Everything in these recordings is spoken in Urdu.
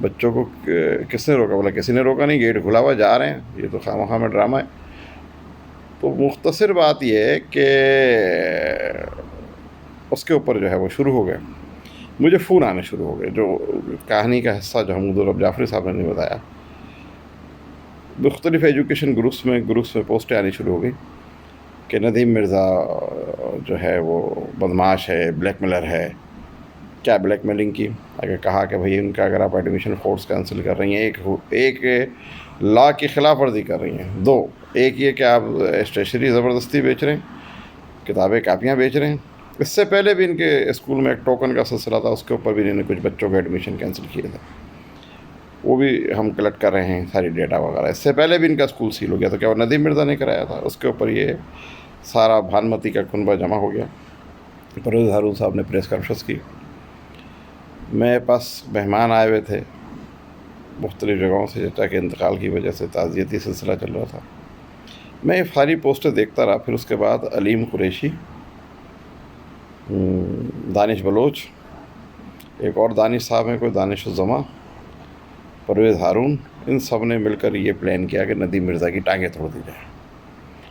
بچوں کو کس نے روکا؟ بولا کسی نے روکا نہیں، گیٹ کھلا ہوا، جا رہے ہیں، یہ تو خواہ میں ڈرامہ ہے۔ تو مختصر بات یہ ہے کہ اس کے اوپر جو ہے وہ شروع ہو گئے، مجھے فون آنے شروع ہو گئے، جو کہانی کا حصہ جو حمود الرب جعفری صاحب نے نہیں بتایا، مختلف ایجوکیشن گروپس میں پوسٹیں آنی شروع ہو گئی کہ ندیم مرزا جو ہے وہ بدماش ہے، بلیک میلر ہے۔ کیا بلیک میلنگ کی؟ اگر کہا کہ بھئی ان کا اگر آپ ایڈمیشن فورس کینسل کر رہی ہیں، ایک لا کی خلاف ورزی کر رہی ہیں، دو، ایک یہ کہ آپ اسٹیشنری زبردستی بیچ رہے ہیں، کتابیں کاپیاں بیچ رہے ہیں۔ اس سے پہلے بھی ان کے اسکول میں ایک ٹوکن کا سلسلہ تھا، اس کے اوپر بھی انہوں نے کچھ بچوں کے ایڈمیشن کینسل کیے تھے، وہ بھی ہم کلیکٹ کر رہے ہیں ساری ڈیٹا وغیرہ۔ اس سے پہلے بھی ان کا اسکول سیل ہو گیا، تو کیا وہ ندیم مرزا نے کرایا تھا؟ اس کے اوپر یہ سارا بھانمتی کا کنبہ جمع ہو گیا۔ پرویز ہارون صاحب نے پریس کانفرنس کی، میرے پاس مہمان آئے ہوئے تھے مختلف جگہوں سے، چچا کے انتقال کی وجہ سے تعزیتی سلسلہ چل رہا تھا۔ میں یہ ساری پوسٹیں دیکھتا رہا، پھر اس کے بعد علیم قریشی، دانش بلوچ، ایک اور دانش صاحب ہیں کوئی، دانش الزما، پرویز ہارون، ان سب نے مل کر یہ پلان کیا کہ ندیم مرزا کی ٹانگیں توڑ دی جائے،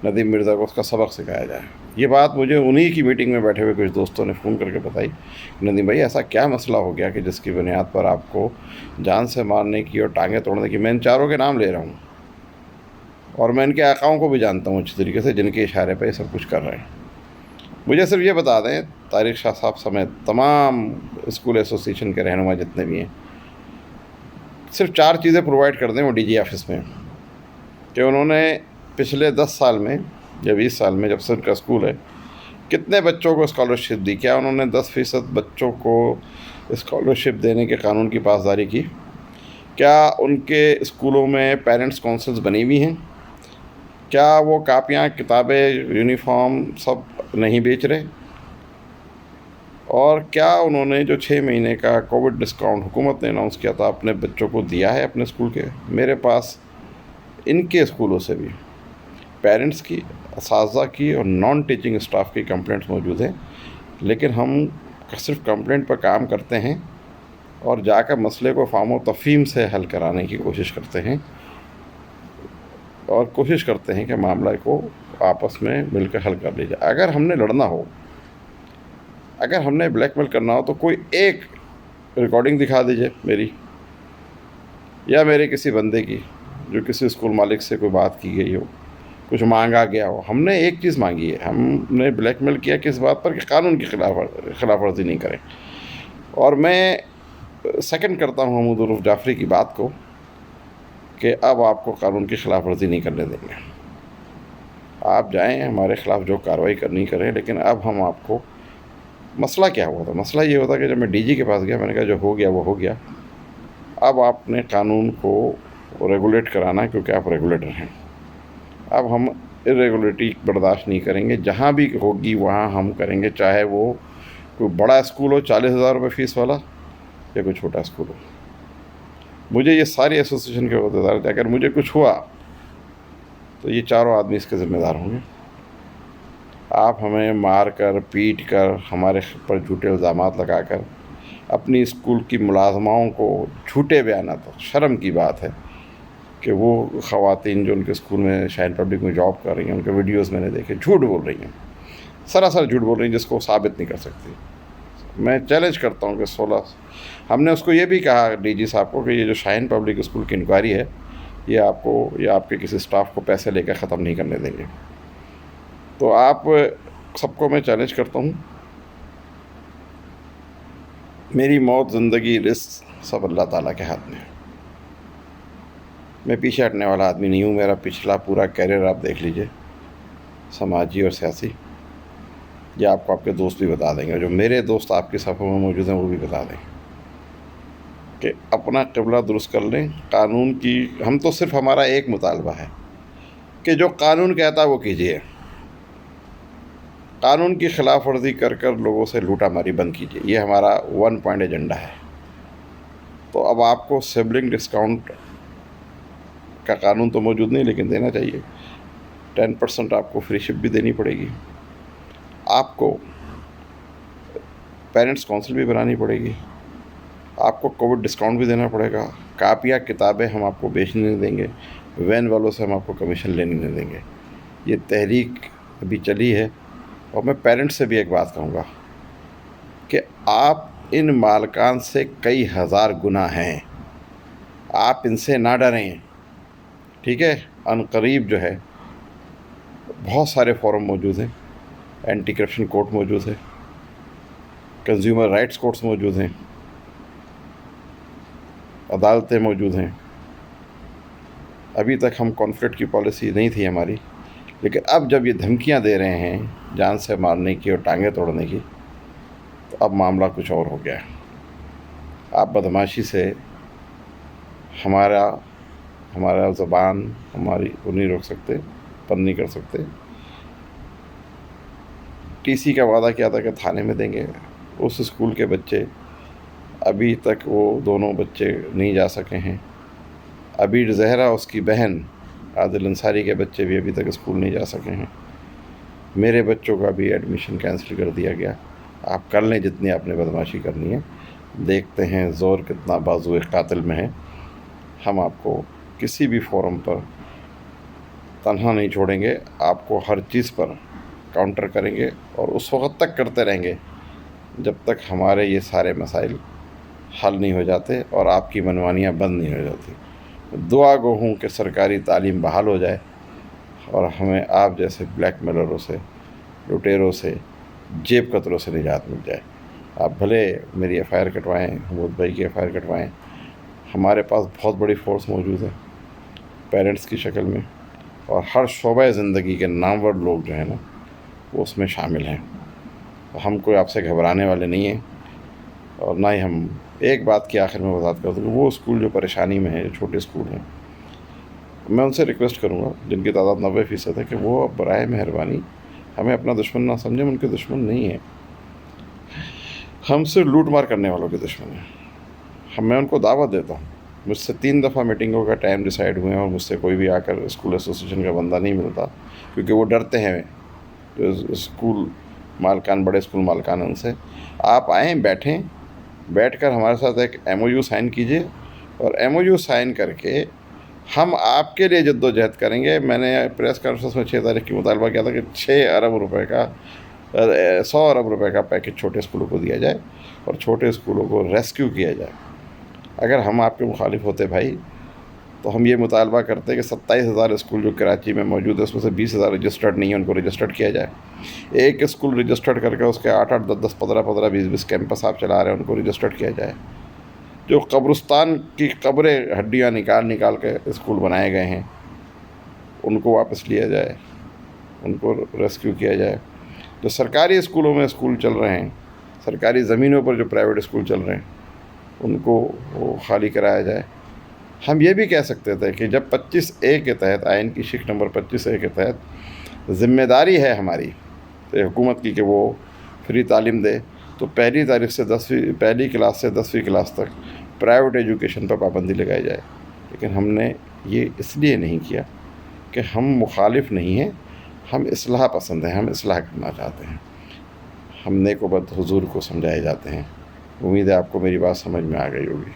ندیم مرزا کو اس کا سبق سکھایا جائے۔ یہ بات مجھے انہی کی میٹنگ میں بیٹھے ہوئے کچھ دوستوں نے فون کر کے بتائی، ندیم بھائی ایسا کیا مسئلہ ہو گیا کہ جس کی بنیاد پر آپ کو جان سے مارنے کی اور ٹانگیں توڑنے کی؟ میں ان چاروں کے نام لے رہا ہوں، اور میں ان کے آقاؤں کو بھی جانتا ہوں اچھی طریقے سے، جن کے اشارے پہ یہ سب کچھ کر رہے ہیں۔ مجھے صرف یہ بتا دیں، طارق شاہ صاحب سمیت تمام اسکول ایسوسیشن کے رہنما جتنے بھی ہیں، صرف 4 چیزیں پرووائڈ کر دیں وہ ڈی جی آفس میں، کہ انہوں نے پچھلے 10 سال میں یا 20 سال میں جب سے ان کا اسکول ہے کتنے بچوں کو اسکالرشپ دی، کیا انہوں نے 10% بچوں کو اسکالرشپ دینے کے قانون کی پاسداری کی، کیا ان کے اسکولوں میں پیرنٹس کونسلز بنی ہوئی ہیں، کیا وہ کاپیاں، کتابیں، یونیفارم سب نہیں بیچ رہے، اور کیا انہوں نے جو 6 مہینے کا کووڈ ڈسکاؤنٹ حکومت نے اناؤنس کیا تھا اپنے بچوں کو دیا ہے اپنے اسکول کے؟ میرے پاس ان کے اسکولوں سے بھی پیرنٹس کی، اساتذہ کی اور نان ٹیچنگ اسٹاف کی کمپلینٹس موجود ہیں، لیکن ہم صرف کمپلینٹ پر کام کرتے ہیں اور جا کر مسئلے کو فہم و تفہیم سے حل کرانے کی کوشش کرتے ہیں، اور کوشش کرتے ہیں کہ معاملہ کو آپس میں مل کر حل کر لیا جائے۔ اگر ہم نے لڑنا ہو، اگر ہم نے بلیک میل کرنا ہو، تو کوئی ایک ریکارڈنگ دکھا دیجئے میری یا میرے کسی بندے کی، جو کسی اسکول مالک سے کوئی بات کی گئی ہو، کچھ مانگا گیا ہو۔ ہم نے ایک چیز مانگی ہے، ہم نے بلیک میل کیا کس بات پر؟ کہ قانون کی خلاف ورزی نہیں کریں۔ اور میں سیکنڈ کرتا ہوں حمود الرب جعفری کی بات کو، کہ اب آپ کو قانون کی خلاف ورزی نہیں کرنے دیں گے، آپ جائیں ہمارے خلاف جو کارروائی کرنی کریں، لیکن اب ہم آپ کو، مسئلہ کیا ہوا تھا؟ مسئلہ یہ ہوتا کہ جب میں ڈی جی کے پاس گیا، میں نے کہا جو ہو گیا وہ ہو گیا، اب آپ نے قانون کو ریگولیٹ کرانا ہے، کیونکہ آپ ریگولیٹر ہیں، اب ہم irregularity برداشت نہیں کریں گے، جہاں بھی ہوگی وہاں ہم کریں گے، چاہے وہ کوئی بڑا اسکول ہو 40,000 روپے فیس والا یا کوئی چھوٹا اسکول ہو۔ مجھے یہ ساری ایسوسیشن کے عہدیدار تھے، اگر مجھے کچھ ہوا تو یہ چاروں آدمی اس کے ذمہ دار ہوں گے۔ آپ ہمیں مار کر، پیٹ کر، ہمارے پر جھوٹے الزامات لگا کر، اپنی اسکول کی ملازماؤں کو جھوٹے بیانات، شرم کی بات ہے کہ وہ خواتین جو ان کے اسکول میں شاہین پبلک میں جاب کر رہی ہیں، ان کے ویڈیوز میں نے دیکھے، جھوٹ بول رہی ہیں، سراسر جھوٹ بول رہی ہیں، جس کو ثابت نہیں کر سکتی۔ میں چیلنج کرتا ہوں کہ 16 ہم نے اس کو یہ بھی کہا ڈی جی صاحب کو کہ یہ جو شاہین پبلک اسکول کی انکوائری ہے، یہ آپ کو یا آپ کے کسی اسٹاف کو پیسے لے کر ختم نہیں کرنے دیں گے۔ تو آپ سب کو میں چیلنج کرتا ہوں، میری موت، زندگی، رزق سب اللہ تعالیٰ کے ہاتھ میں ہے۔ میں پیچھے ہٹنے والا آدمی نہیں ہوں، میرا پچھلا پورا کیریئر آپ دیکھ لیجئے، سماجی اور سیاسی، یہ آپ کو آپ کے دوست بھی بتا دیں گے، جو میرے دوست آپ کی صفوں میں موجود ہیں وہ بھی بتا دیں گے کہ اپنا قبلہ درست کر لیں۔ قانون کی، ہم تو صرف ہمارا ایک مطالبہ ہے کہ جو قانون کہتا ہے وہ کیجیے، قانون کی خلاف ورزی کر کر لوگوں سے لوٹا ماری بند کیجیے، یہ ہمارا 1 پوائنٹ ایجنڈا ہے۔ تو اب آپ کو سبلنگ ڈسکاؤنٹ کا قانون تو موجود نہیں، لیکن دینا چاہیے، 10% آپ کو فری شپ بھی دینی پڑے گی، آپ کو پیرنٹس کونسل بھی بنانی پڑے گی، آپ کو کووڈ ڈسکاؤنٹ بھی دینا پڑے گا، کاپیاں کتابیں ہم آپ کو بیچنے نہیں دیں گے، وین والوں سے ہم آپ کو کمیشن لینے نہیں دیں گے۔ یہ تحریک ابھی چلی ہے، اور میں پیرنٹس سے بھی ایک بات کہوں گا کہ آپ ان مالکان سے کئی ہزار گنا ہیں، آپ ان سے نہ ڈریں، ٹھیک ہے؟ ان قریب جو ہے بہت سارے فورم موجود ہیں، اینٹی کرپشن کورٹ موجود ہے، کنزیومر رائٹس کورٹس موجود ہیں، عدالتیں موجود ہیں۔ ابھی تک ہم کانفلکٹ کی پالیسی نہیں تھی ہماری، لیکن اب جب یہ دھمکیاں دے رہے ہیں جان سے مارنے کی اور ٹانگیں توڑنے کی، تو اب معاملہ کچھ اور ہو گیا ہے۔ آپ بدمعاشی سے ہمارا زبان ہماری وہ نہیں روک سکتے، بند نہیں کر سکتے۔ ٹی سی کا وعدہ کیا تھا کہ تھانے میں دیں گے، اس اسکول کے بچے ابھی تک وہ دونوں بچے نہیں جا سکے ہیں۔ عبیر زہرا اس کی بہن عادل انصاری کے بچے بھی ابھی تک اسکول نہیں جا سکے ہیں۔ میرے بچوں کا بھی ایڈمیشن کینسل کر دیا گیا۔ آپ کر لیں جتنی آپ نے بدمعاشی کرنی ہے، دیکھتے ہیں زور کتنا بازو قاتل میں ہے۔ ہم آپ کو کسی بھی فورم پر تنہا نہیں چھوڑیں گے، آپ کو ہر چیز پر کاؤنٹر کریں گے، اور اس وقت تک کرتے رہیں گے جب تک ہمارے یہ سارے مسائل حل نہیں ہو جاتے اور آپ کی منمانیاں بند نہیں ہو جاتی۔ دعا گو ہوں کہ سرکاری تعلیم بحال ہو جائے اور ہمیں آپ جیسے بلیک میلروں سے، لٹیروں سے، جیب کتروں سے نجات مل جائے۔ آپ بھلے میری ایف آئی آر کٹوائیں، حمود بھائی کی ایف آئی آر کٹوائیں، ہمارے پاس بہت بڑی فورس موجود ہے پیرنٹس کی شکل میں، اور ہر شعبہ زندگی کے نامور لوگ جو ہیں نا وہ اس میں شامل ہیں۔ ہم کوئی آپ سے گھبرانے والے نہیں ہیں، اور نہ ہی ہم ایک بات کی آخر میں وضاحت کر دوں کہ وہ اسکول جو پریشانی میں ہیں، جو چھوٹے اسکول ہیں، میں ان سے ریکویسٹ کروں گا جن کی تعداد 90% ہے کہ وہ برائے مہربانی ہمیں اپنا دشمن نہ سمجھیں۔ ان کے دشمن نہیں ہیں، ہم صرف لوٹ مار کرنے والوں کے دشمن ہیں۔ میں ان کو دعوت دیتا ہوں، مجھ سے 3 دفعہ میٹنگوں کا ٹائم ڈیسائیڈ ہوئے ہیں، اور مجھ سے کوئی بھی آ کر اسکول ایسوسیشن کا بندہ نہیں ملتا، کیونکہ وہ ڈرتے ہیں جو اسکول مالکان، بڑے اسکول مالکان، ان سے۔ آپ آئیں، بیٹھ کر ہمارے ساتھ ایک ایم او یو سائن کیجئے، اور ایم او یو سائن کر کے ہم آپ کے لیے جد و جہد کریں گے۔ میں نے پریس کانفرنس میں 6 تاریخ کی مطالبہ کیا تھا کہ 100 ارب روپے کا پیکج چھوٹے اسکولوں کو دیا جائے، اور چھوٹے اسکولوں کو ریسکیو کیا جائے۔ اگر ہم آپ کے مخالف ہوتے بھائی، تو ہم یہ مطالبہ کرتے کہ 27,000 اسکول جو کراچی میں موجود ہے، اس میں سے 20,000 رجسٹرڈ نہیں ہیں، ان کو رجسٹرڈ کیا جائے۔ ایک اسکول رجسٹرڈ کر کے اس کے 8-8, 10-10, 15-15, 20-20 کیمپس آپ چلا رہے ہیں، ان کو رجسٹرڈ کیا جائے۔ جو قبرستان کی قبریں ہڈیاں نکال کے اسکول بنائے گئے ہیں، ان کو واپس لیا جائے، ان کو ریسکیو کیا جائے۔ جو سرکاری اسکولوں میں اسکول چل رہے ہیں، سرکاری زمینوں پر جو پرائیویٹ اسکول چل رہے ہیں، ان کو وہ خالی کرایا جائے۔ ہم یہ بھی کہہ سکتے تھے کہ جب 25A کے تحت، آئین کی شق نمبر 25A کے تحت ذمہ داری ہے ہماری حکومت کی کہ وہ فری تعلیم دے، تو پہلی کلاس سے 10ویں کلاس تک پرائیویٹ ایجوکیشن پر پابندی لگائی جائے۔ لیکن ہم نے یہ اس لیے نہیں کیا کہ ہم مخالف نہیں ہیں، ہم اصلاح پسند ہیں، ہم اصلاح کرنا چاہتے ہیں، ہم نیک و بد حضور کو سمجھائے جاتے ہیں۔ امید ہے آپ کو میری بات سمجھ میں آ گئی ہوگی۔